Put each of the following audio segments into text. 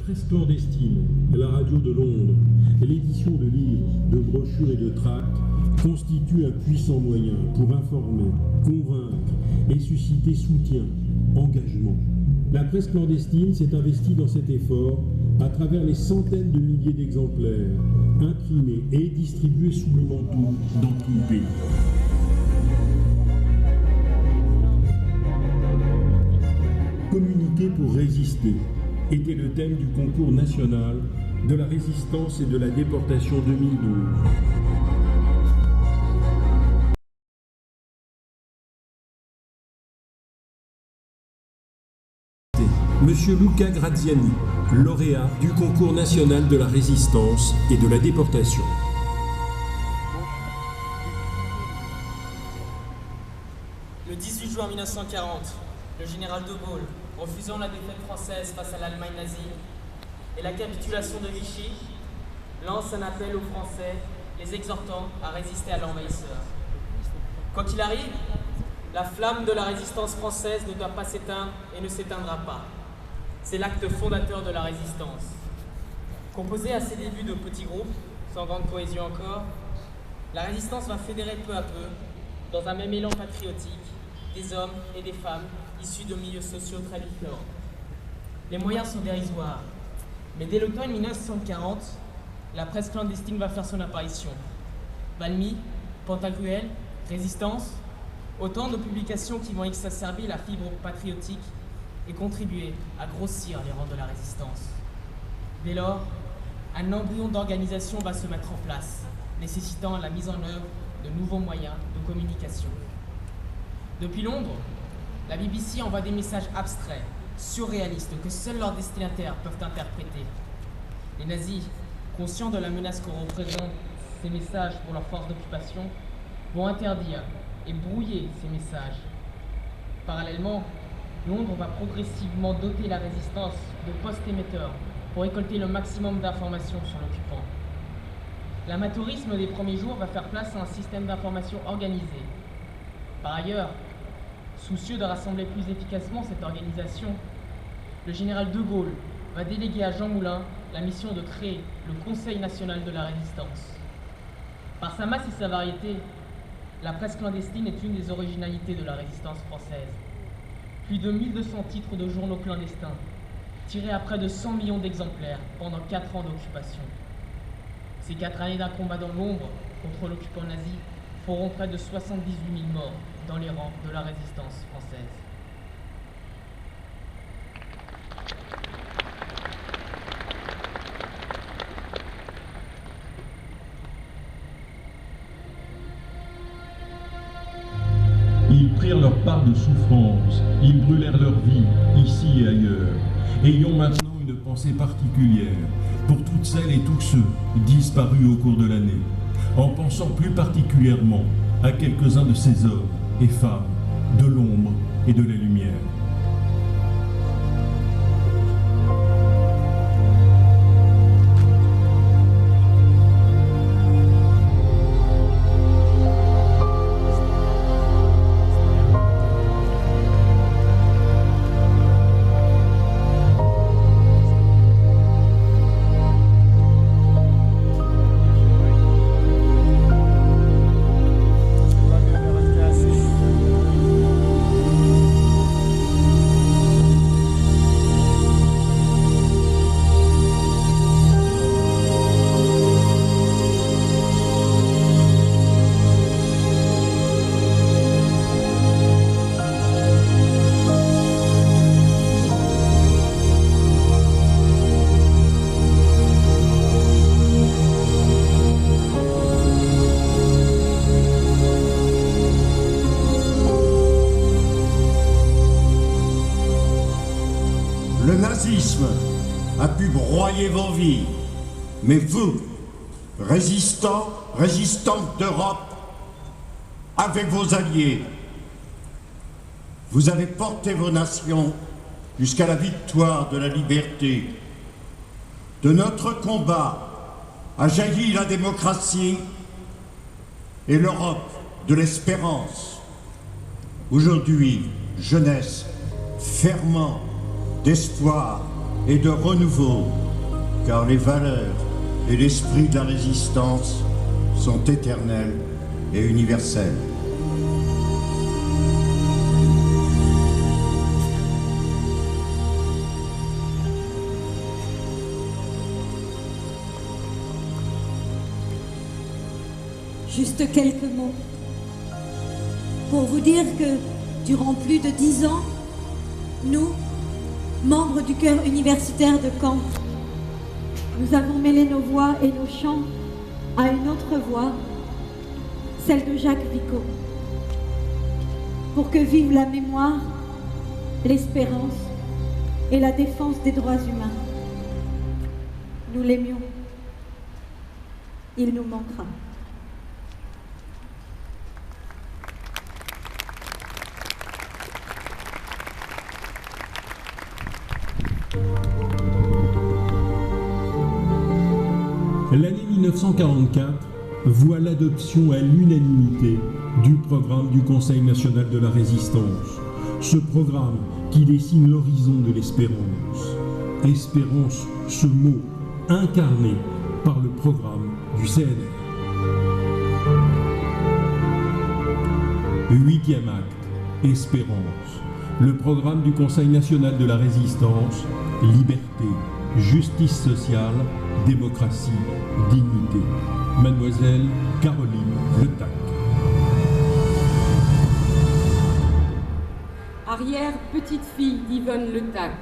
presse clandestine, la radio de Londres, l'édition de livres, de brochures et de tracts constituent un puissant moyen pour informer, convaincre et susciter soutien, engagement. La presse clandestine s'est investie dans cet effort à travers les centaines de milliers d'exemplaires imprimés et distribués sous le manteau dans tout le pays. Communiquer pour résister était le thème du concours national de la résistance et de la déportation 2012. Monsieur Luca Graziani, lauréat du concours national de la résistance et de la déportation. Le 18 juin 1940, le général de Gaulle, refusant la défaite française face à l'Allemagne nazie et la capitulation de Vichy, lance un appel aux Français, les exhortant à résister à l'envahisseur. Quoi qu'il arrive, la flamme de la résistance française ne doit pas s'éteindre et ne s'éteindra pas. C'est l'acte fondateur de la résistance. Composée à ses débuts de petits groupes, sans grande cohésion encore, la résistance va fédérer peu à peu, dans un même élan patriotique, des hommes et des femmes issus de milieux sociaux très différents. Les moyens sont dérisoires, mais dès l'automne 1940, la presse clandestine va faire son apparition. Valmy, Pantagruel, Résistance, autant de publications qui vont exacerber la fibre patriotique et contribuer à grossir les rangs de la résistance. Dès lors, un embryon d'organisation va se mettre en place, nécessitant la mise en œuvre de nouveaux moyens de communication. Depuis Londres, la BBC envoie des messages abstraits, surréalistes, que seuls leurs destinataires peuvent interpréter. Les nazis, conscients de la menace que représentent ces messages pour leurs forces d'occupation, vont interdire et brouiller ces messages. Parallèlement, Londres va progressivement doter la résistance de postes émetteurs pour récolter le maximum d'informations sur l'occupant. L'amateurisme des premiers jours va faire place à un système d'information organisé. Par ailleurs, soucieux de rassembler plus efficacement cette organisation, le général de Gaulle va déléguer à Jean Moulin la mission de créer le Conseil national de la résistance. Par sa masse et sa variété, la presse clandestine est une des originalités de la résistance française. Plus de 1200 titres de journaux clandestins, tirés à près de 100 millions d'exemplaires pendant 4 ans d'occupation. Ces 4 années d'un combat dans l'ombre contre l'occupant nazi feront près de 78 000 morts dans les rangs de la résistance française. Ils prirent leur part de souffrance, ils brûlèrent leur vie, ici et ailleurs. Ayons maintenant une pensée particulière pour toutes celles et tous ceux disparus au cours de l'année, en pensant plus particulièrement à quelques-uns de ces hommes et femmes de l'ombre et de la lumière. Le nazisme a pu broyer vos vies, mais vous, résistants, résistantes d'Europe, avec vos alliés, vous avez porté vos nations jusqu'à la victoire de la liberté. De notre combat a jailli la démocratie et l'Europe de l'espérance. Aujourd'hui, jeunesse, ferment d'espoir et de renouveau, car les valeurs et l'esprit de la résistance sont éternels et universels. Juste quelques mots pour vous dire que durant plus de 10 ans, nous, membres du chœur universitaire de Caen, nous avons mêlé nos voix et nos chants à une autre voix, celle de Jacques Vico, pour que vive la mémoire, l'espérance et la défense des droits humains. Nous l'aimions. Il nous manquera. L'année 1944 voit l'adoption à l'unanimité du programme du Conseil national de la résistance. Ce programme qui dessine l'horizon de l'espérance. Espérance, ce mot incarné par le programme du CNR. 8e acte, Espérance. Le programme du Conseil national de la résistance, liberté, justice sociale, démocratie, dignité. Mademoiselle Caroline Le Tac. Arrière-petite-fille d'Yvonne Le Tac,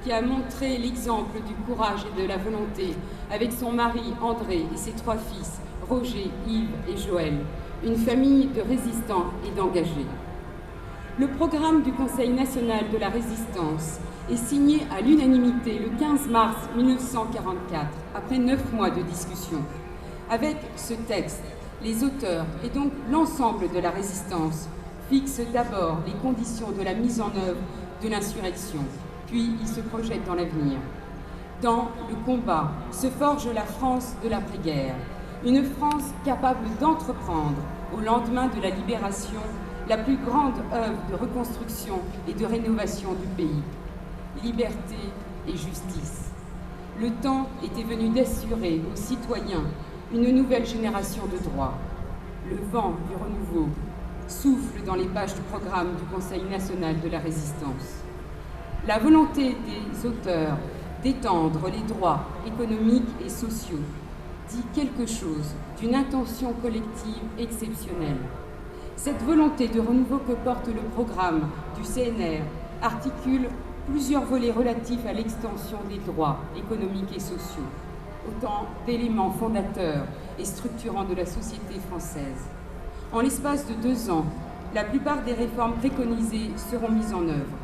qui a montré l'exemple du courage et de la volonté avec son mari André et ses 3 fils, Roger, Yves et Joël, une famille de résistants et d'engagés. Le programme du Conseil national de la résistance est signé à l'unanimité le 15 mars 1944, après 9 mois de discussion. Avec ce texte, les auteurs et donc l'ensemble de la résistance fixent d'abord les conditions de la mise en œuvre de l'insurrection, puis ils se projettent dans l'avenir. Dans le combat se forge la France de l'après-guerre, une France capable d'entreprendre, au lendemain de la libération, la plus grande œuvre de reconstruction et de rénovation du pays. Liberté et justice. Le temps était venu d'assurer aux citoyens une nouvelle génération de droits. Le vent du renouveau souffle dans les pages du programme du Conseil national de la résistance. La volonté des auteurs d'étendre les droits économiques et sociaux dit quelque chose d'une intention collective exceptionnelle. Cette volonté de renouveau que porte le programme du CNR articule plusieurs volets relatifs à l'extension des droits économiques et sociaux, autant d'éléments fondateurs et structurants de la société française. En l'espace de 2 ans, la plupart des réformes préconisées seront mises en œuvre.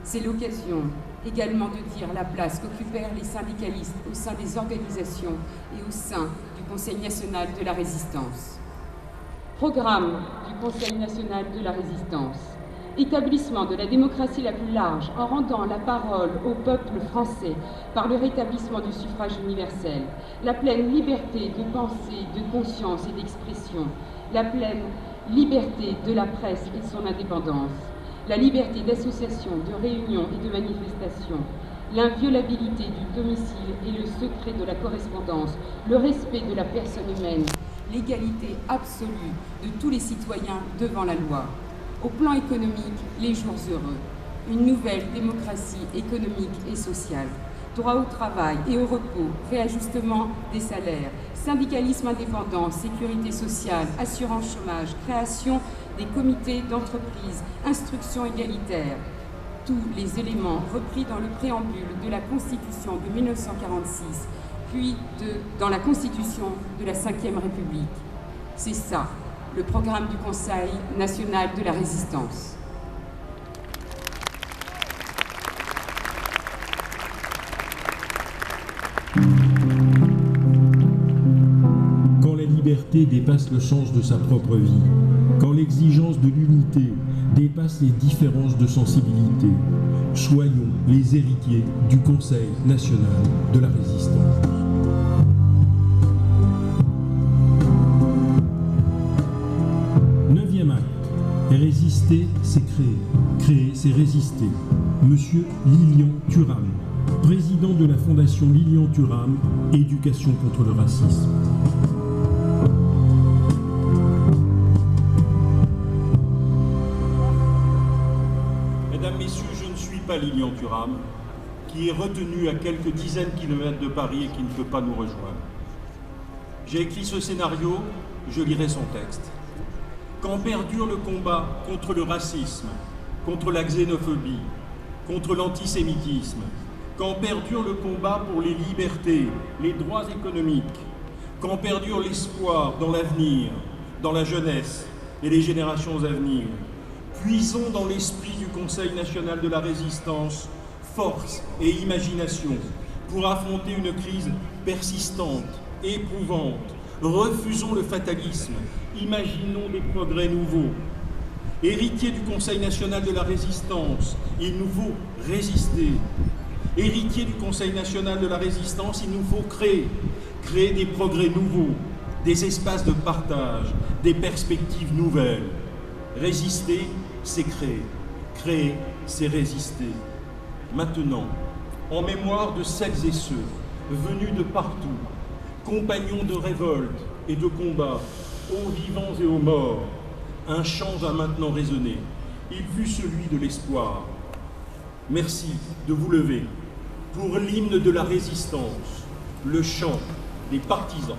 C'est l'occasion également de dire la place qu'occupèrent les syndicalistes au sein des organisations et au sein du Conseil national de la résistance. Programme du Conseil national de la résistance. Établissement de la démocratie la plus large en rendant la parole au peuple français par le rétablissement du suffrage universel, la pleine liberté de pensée, de conscience et d'expression, la pleine liberté de la presse et de son indépendance, la liberté d'association, de réunion et de manifestation, l'inviolabilité du domicile et le secret de la correspondance, le respect de la personne humaine, l'égalité absolue de tous les citoyens devant la loi. Au plan économique, les jours heureux, une nouvelle démocratie économique et sociale, droit au travail et au repos, réajustement des salaires, syndicalisme indépendant, sécurité sociale, assurance chômage, création des comités d'entreprise, instruction égalitaire, tous les éléments repris dans le préambule de la Constitution de 1946, puis dans la Constitution de la Ve République. C'est ça, le programme du Conseil national de la résistance. Quand la liberté dépasse le sens de sa propre vie, quand l'exigence de l'unité dépasse les différences de sensibilité, soyons les héritiers du Conseil national de la résistance. Résister, c'est créer. Créer, c'est résister. Monsieur Lilian Thuram. président de la Fondation Lilian-Thuram, Éducation contre le racisme. Mesdames, Messieurs, je ne suis pas Lilian-Thuram, qui est retenu à quelques dizaines de kilomètres de Paris et qui ne peut pas nous rejoindre. J'ai écrit ce scénario, je lirai son texte. Quand perdure le combat contre le racisme, contre la xénophobie, contre l'antisémitisme, quand perdure le combat pour les libertés, les droits économiques, quand perdure l'espoir dans l'avenir, dans la jeunesse et les générations à venir, puisons dans l'esprit du Conseil national de la résistance force et imagination pour affronter une crise persistante, éprouvante. Refusons le fatalisme, imaginons des progrès nouveaux. Héritier du Conseil national de la résistance, il nous faut résister. Héritier du Conseil national de la résistance, il nous faut créer des progrès nouveaux, des espaces de partage, des perspectives nouvelles. Résister, c'est créer. Créer, c'est résister. Maintenant, en mémoire de celles et ceux venus de partout, compagnons de révolte et de combat, aux vivants et aux morts, un chant va maintenant résonner. Il fut celui de l'espoir. Merci de vous lever pour l'hymne de la résistance, le chant des partisans.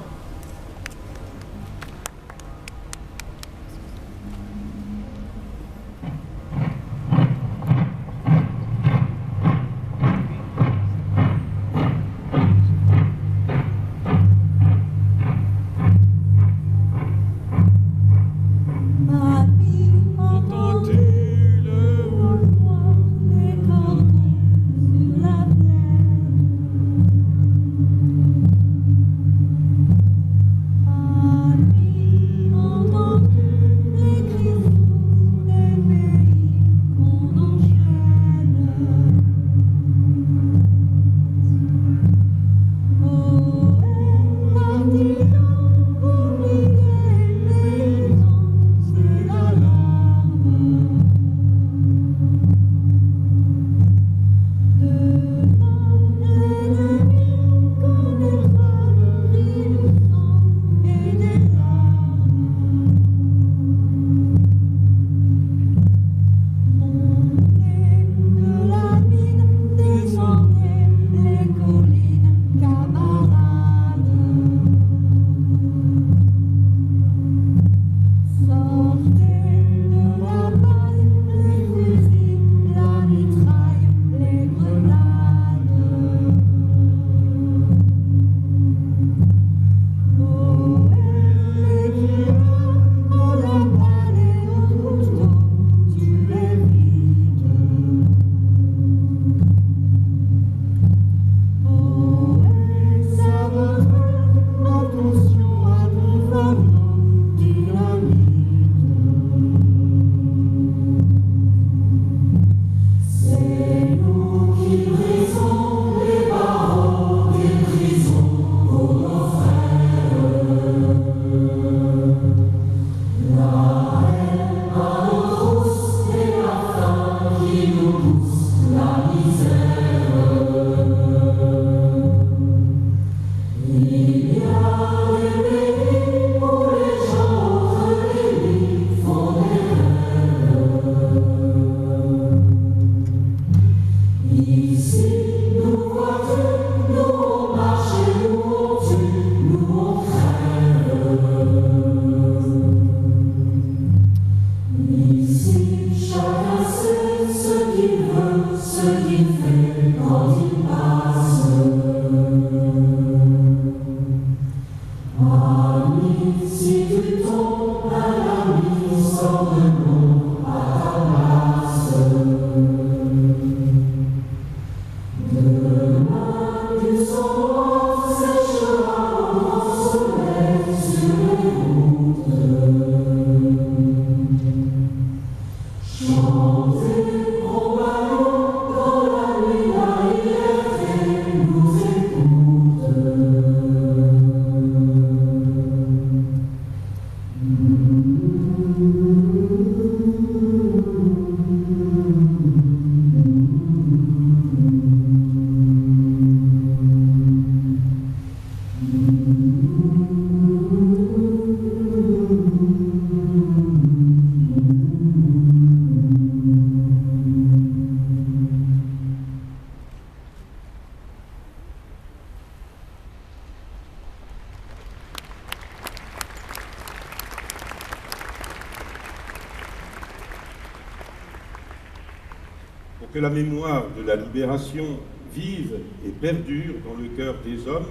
que la mémoire de la libération vive et perdure dans le cœur des hommes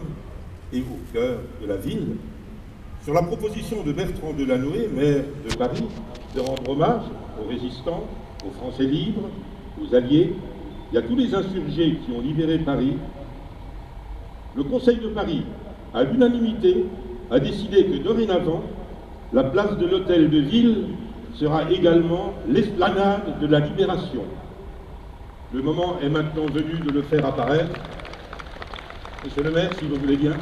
et au cœur de la ville. Sur la proposition de Bertrand Delanoë, maire de Paris, de rendre hommage aux résistants, aux Français libres, aux Alliés et à tous les insurgés qui ont libéré Paris, le Conseil de Paris, à l'unanimité, a décidé que dorénavant, la place de l'Hôtel de Ville sera également l'esplanade de la Libération. Le moment est maintenant venu de le faire apparaître. Monsieur le maire, si vous voulez bien,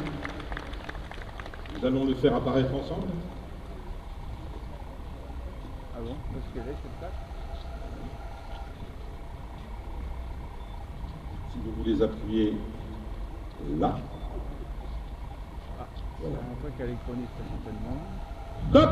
nous allons le faire apparaître ensemble. Ah bon, parce que là, c'est pas... Si vous voulez appuyer là. Ah, voilà. Un truc électronique, certainement. Stop!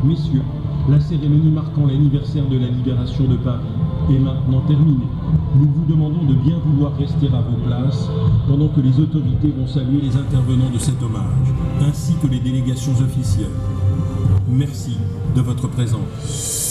Messieurs, la cérémonie marquant l'anniversaire de la libération de Paris est maintenant terminée. Nous vous demandons de bien vouloir rester à vos places pendant que les autorités vont saluer les intervenants de cet hommage, ainsi que les délégations officielles. Merci de votre présence.